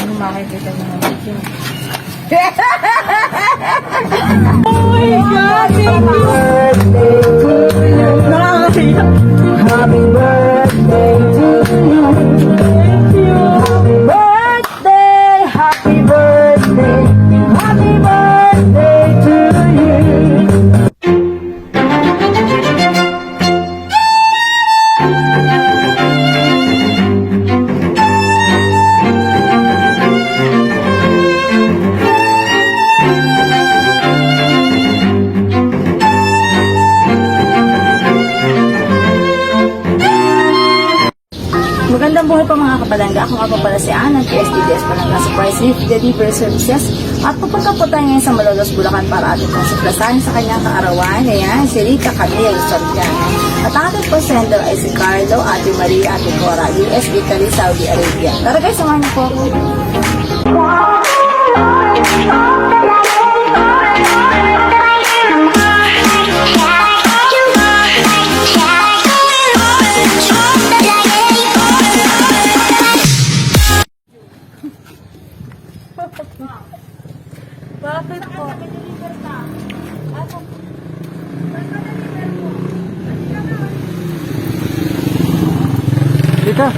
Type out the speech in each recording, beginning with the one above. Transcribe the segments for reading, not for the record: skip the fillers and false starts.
Ano makikita mo na video? Oh my God! Thank you! Nakakaiyak! Happy birthday to you. Thank you! Birthday, happy birthday, happy birthday to you. Magandang buhay po mga kapalangga. Ako nga po pala si Ann ng PSDDS Palangga Surprise Gift Delivery Services. At pupunta po tayo ngayon sa Malolos, Bulacan para atin pong suplasan sa kanyang kaarawan. Ayan, si Rita Camille Soriano. At ang ating po sender ay si Carlo, Ate Maria, Ate Cora, US, Italy, Saudi Arabia. Tara guys, samahan niyo po ako. Bakit po? Dito.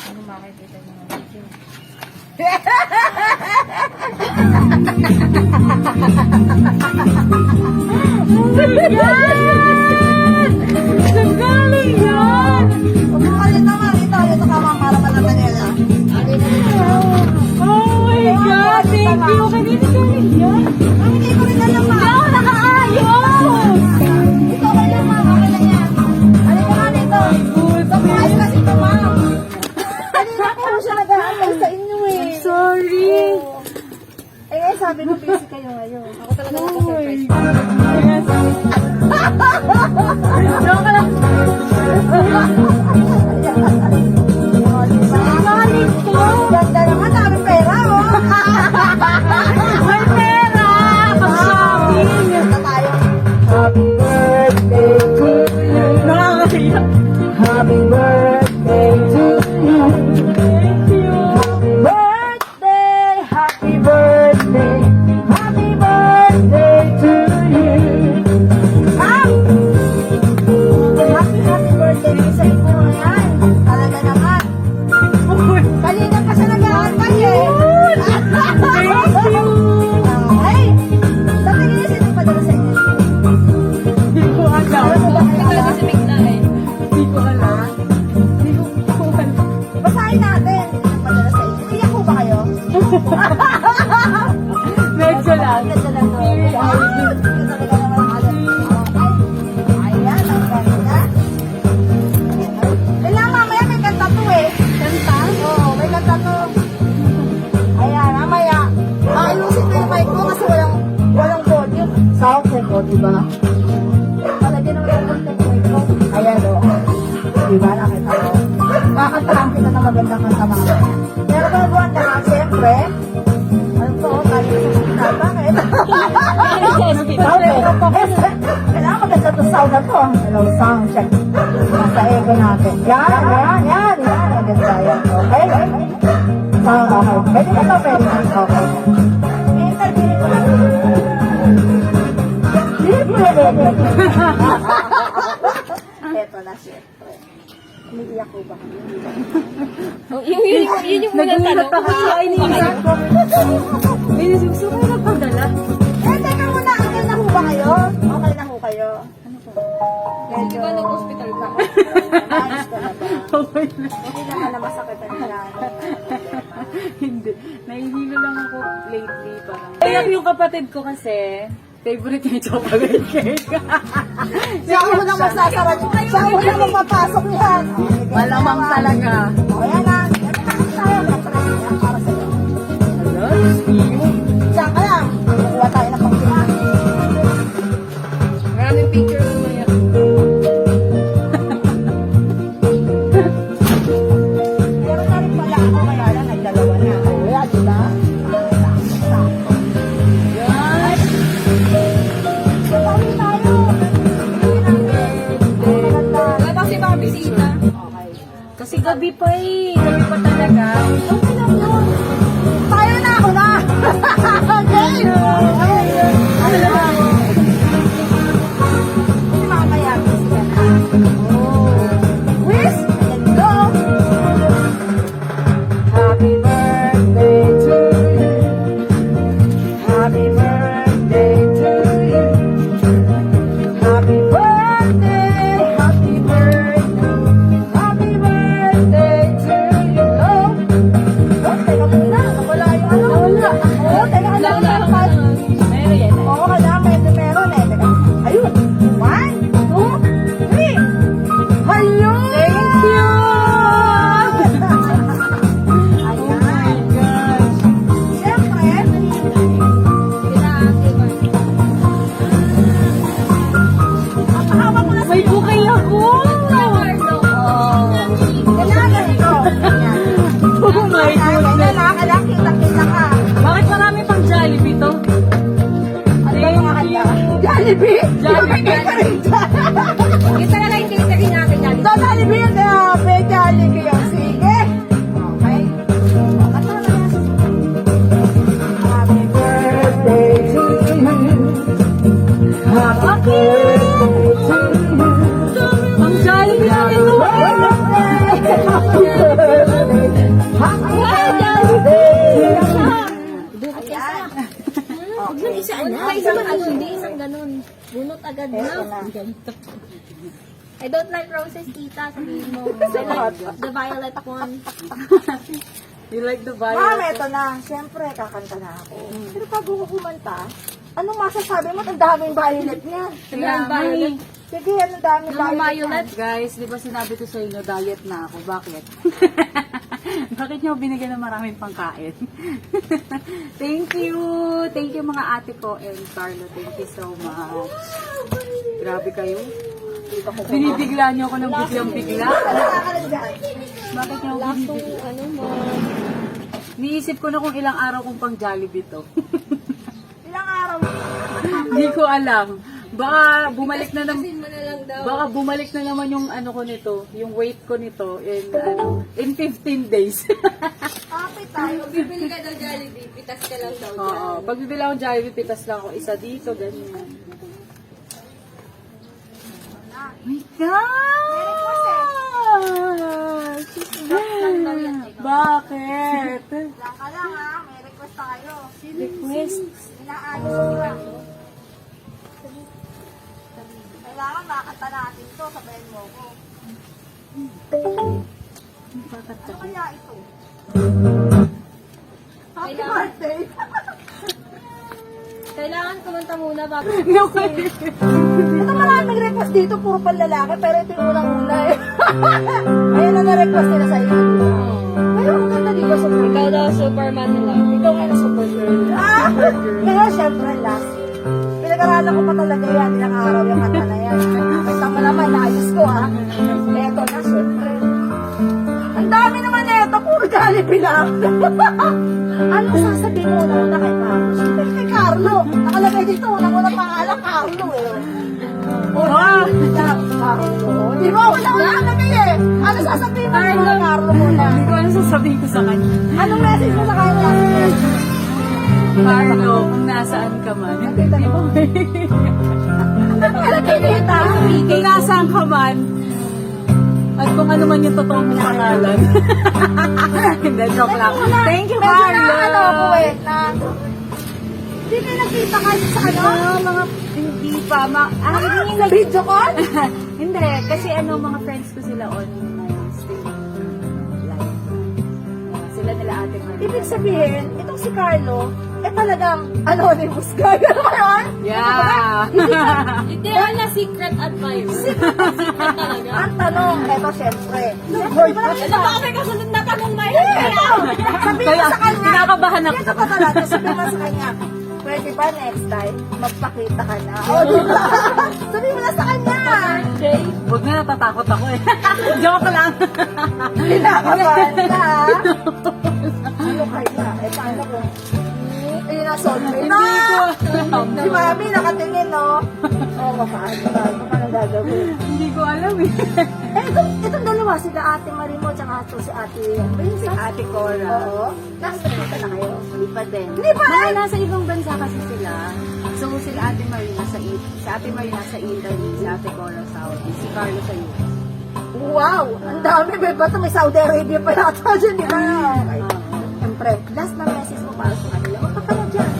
Ano makikita mo na video? Nagaling yan! Umalit naman ito. Ito ka mga para pala Oh my God! Thank you! Kanina galing yan? Hindi ko rin alam ma. Hindi ako nakaayos! Ito ka lang ma. Okay na yan. Ano ko nga nito? Ayun kasi ito ma. Kanina ko siya nag-aantay sa inyo eh. Sorry! Eh, sabi mo busy kayo ngayon. Ako talaga Oh my nakasurprise. God! Yes! Joke lang! Galing po! Ganda naman, dami pera oh. May pera! Pag-shopping! Ganda tayo. Happy birthday to you. Nakakaiyak! Happy birthday to you. Thank you! Birthday, happy birthday, happy birthday to you. Happy birthday sa inyo. Ayan. Talaga naman. Kanina pa siya nag-aantay eh. Thank you! Ay, sabi niya sino padala sa inyo? Hindi ko alam. Hindi ko alam. Hindi ko alam. Basahin natin. Padala sa inyo. Iyak po ba kayo? Medyo lang. Ganda lang to. Talaga naman ang alam. Ayan, ang ganda. Kailangan mamaya may kanta to eh. Kanta? Oo, may kanta to. Ayan, mamaya. Ayusin ko yung mic ko kasi walang volume. Sound check ko, diba? Palagyan naman yung content mic ko. Ayan o. Diba, nakita ko. Kakantahan kita na magandang kanta mamaya. Pero bago ang lahat, siyempre, ano to, tayo sa hospital. Bakit? Kailangan maganda to sound na to. Hello, sound check. Nasa ego natin. Yan. Maganda yan. Okay? Sound okay. Pwede na to, pwede na. Okay. I-interview ko lang. Eto na, syempre. Umiiyak ko ba? Yun yung muna tanong. Ay, iniisip ko. Gusto ko yung nagpadala. Eh, teka muna. Okay na ho ba kayo? Okay na ho kayo? Ano po? Medyo... Di ba nag-hospital ka? Ayos ka na ba? Okay na. Hindi naman na masakit ang kailangan. Hindi. Nahihilo lang ako lately parang. Kaya yung kapatid ko kasi, favorite niya yung chocolate cake. Siya ako nang masasarap. Siya ako nang magpapasok yan. Malamang talaga. O, yan na. Yan na tayo. Yan para sa'yo. Hello? Cute. Siya ka lang. Kuha tayo ng pagkilaan. Maraming picture naman yan. Meron na rin pala ako. Kaya lang, nagdalawa Diba? Sakto. Yan. Sabi tayo. Wala pa si mga bisita. Okay. Kasi gabi pa eh. Gabi pa talaga. Okay lang yun. Tayo na ako na. Okay. Ano lang. Si mamaya. Wish and go. Happy birthday to you. Happy birthday to you. Happy birthday, happy birthday, happy birthday to you. Oh, teka muna. Wala yung ano. Wala. Oh, teka ka lang. Meron yan. Oo, kailangan may meron eh. Teka. Ayun. 1, 2, 3. Ayun! Thank you! Ayan. Gosh. Siyempre, papahawak mo na sa May bukay ako! kailangan ito. Ayan. Oh my goodness! Kailangan kita-kita ka. Bakit marami pang Jollibee to? Ano ba mga kanya? Jollibee? Jollibee. Ka rin dyan. Kita na lang yung tinitagin natin yan. So, Jollibee yun, may Jollibee yun. Sige. Okay. Ano na yan? Happy birthday to you. Happy birthday to you. Ang Jollibee natin to! Happy birthday. Happy birthday. Ayan. Okay. Isa na. Isang ano, hindi isang ganun. Bunot agad na. Eto na. I don't like roses, tita. Sabihin mo. I like the violet one. You like the Ma'am, violet? eto na. Siyempre, kakanta na ako. Pero bago ko kumanta, anong masasabi mo? Ang daming violet niya. Kaya violet. Sige, anong daming Mga violet violet. Guys, di ba sinabi ko sa inyo, diet na ako. Bakit? Bakit niyo binigyan ng maraming pangkain? Thank you! Thank you mga ate ko and Carlo. Thank you so much. Grabe kayo. Binibigla niyo ako ng biglang-bigla. Nakakalag dyan. Bakit niyo ako binibigla? Ano mo? Niisip ko na kung ilang araw kong pang Jollibee to. Ilang araw. Hindi ko alam. Baka bumalik na naman. Mo na lang daw. Baka bumalik na naman yung ano ko nito, yung weight ko nito in 15 days. Happy tayo. Bibili ka daw Jollibee, pitas ka lang daw. Oo, pag bibili akong Jollibee, pitas lang ako isa dito, ganyan. My gosh! Bakit? Lang ka lang ha. May request tayo. Request? Inaayos ko lang. Kailangan makakanta natin to. Sabayin mo ko. Bakit Ano kaya ito? Happy Kailangan- birthday. Kailangan kumanta muna bago. No way! Ito maraming request dito. Puro panlalaki. Pero ito yung unang-una eh. Ayan na na-request nila sa iyo. Pero ang ganda dito sa Ikaw daw Superman nila. Ikaw nga na supergirl. Ah! Ngayon, syempre, last. Pinag-aralan ko pa talaga yan. Ilang araw yung kanta na yan. Kita mo naman, naayos ko ha. Eto na, syempre. Ang dami naman eto. Puro Jollibee lang. Anong sasabihin mo na kay Carlo? Siyempre kay Carlo. Nakalagay dito. Unang-unang pangalan, Carlo eh. Ah! Carlo. Di ba? Wala nakalagay eh. Ano sasabihin mo na Carlo muna? Hindi ko ano sasabihin ko sa kanya. Anong message mo sa kanya? Carlo, kung nasaan ka man. Nakita mo? Nakikita. Kung nasaan ka man, at kung ano man yung totoong mong pangalan. Hindi, joke lang. Thank you, Medyo Carlo! na ano ako eh, na... Hindi kayo nakita kayo sa ano? Mga, hindi pa. Hindi Sa video call? Hindi, kasi mga friends ko sila on streaming live. Sila nila ate ko. Ibig sabihin, itong si Carlo, talagang anonymous guy. Ano ba yun? Yeah! Literal na secret admirer. Secret talaga. Ang tanong, eto syempre. Boyfriend Ano ba kami kasunod na tanong na yan? Sabihin Kaya, mo sa kanya. kinakabahan ako. Ito pa talaga, sabihin mo sa kanya. Pwede ba next time, magpakita ka na? O, diba? Sabihin mo na sa kanya. Okay. Huwag na, natatakot ako eh. Joke lang. Kinakabahan ka. Ano kaya? Paano Luzon. Hindi ko alam. Si Mami nakatingin, no? Oo, paano ba? Paano gagawin? Hindi ko alam eh. Eh, itong dalawa, sila Ate Marimo, tsaka ito si Ate Si Ate Cora. Oo. Nasa dito na kayo. Hindi pa din. Hindi pa Mga rin? nasa ibang bansa kasi sila. So, sila Ate Marie nasa si Ate Marie nasa Italy, si Ate Cora Saudi, si Carlo sa US. Wow! Ang dami. May bato, may Saudi Arabia pa yata dyan, di ba? Okay. Siyempre, last na message mo para sa kanila. Huwag ka na dyan.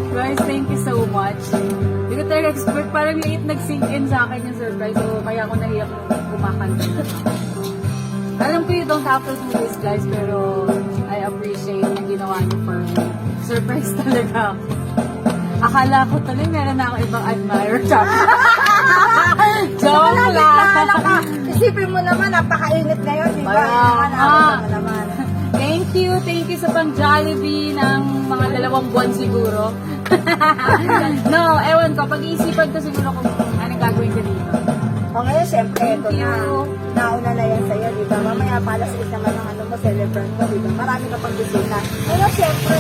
Guys, thank you so much. Hindi ko talaga expert. Parang late nag-sink in sa akin yung surprise. So, kaya ako nahiyak nung kumakanta na. Alam ko you don't have to do this, guys, pero I appreciate yung ginawa niyo for me. Surprise talaga ako. Akala ko tuloy meron na ako ibang admirer. Joke lang. Isipin mo naman, napakainit ngayon, di ba? Kaya nga. Naman. Thank you sa pang Jollibee ng mga 2 buwan siguro. No, ewan ko, pag-iisipan ko siguro kung anong gagawin ko dito. O ngayon, syempre, ito Thank na. you. Nauna na yan sa'yo, di ba? Mamaya palas is naman ang ano mo, celebrant mo, di ba? Marami ka pang bisita. Ngayon, syempre,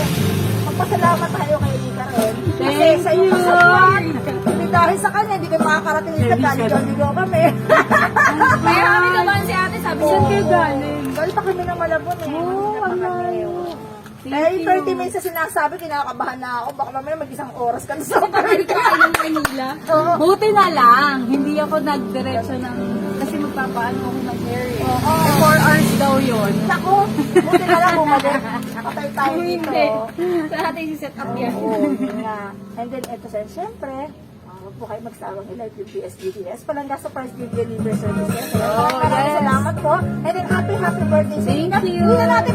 magpasalamat tayo kay Lika rin. Kasi Thank sa iyong you. kasaluan, hindi dahil sa kanya, hindi kayo makakarating sa dali-dali kami. May kami naman si ate, sabi Saan siya. kayo galing? Galing pa kami ng Malabon eh. Oo, Malapit pa kami. alayo. Eh, 30 minutes na sinasabi, kinakabahan na ako. Baka mamaya mag-isang oras ka na sa Amerika. Kain ng Manila. Oo. Buti na lang, hindi ako nagdiretso ng, kasi magpapaano ako ng hair eh. Oo. 4 hours daw yun. Naku, buti na lang bumalik. Patay tayo dito. Hindi. Sa atin si set up yan. Oo, yun nga. And then, ito sa siyempre, huwag po kayo magsawang i-like yung PSGDS. Palangga sa First Delivery Services. Oh, Maraming yes. salamat po. And then, happy birthday sa Thank inyo. you. Hindi na natin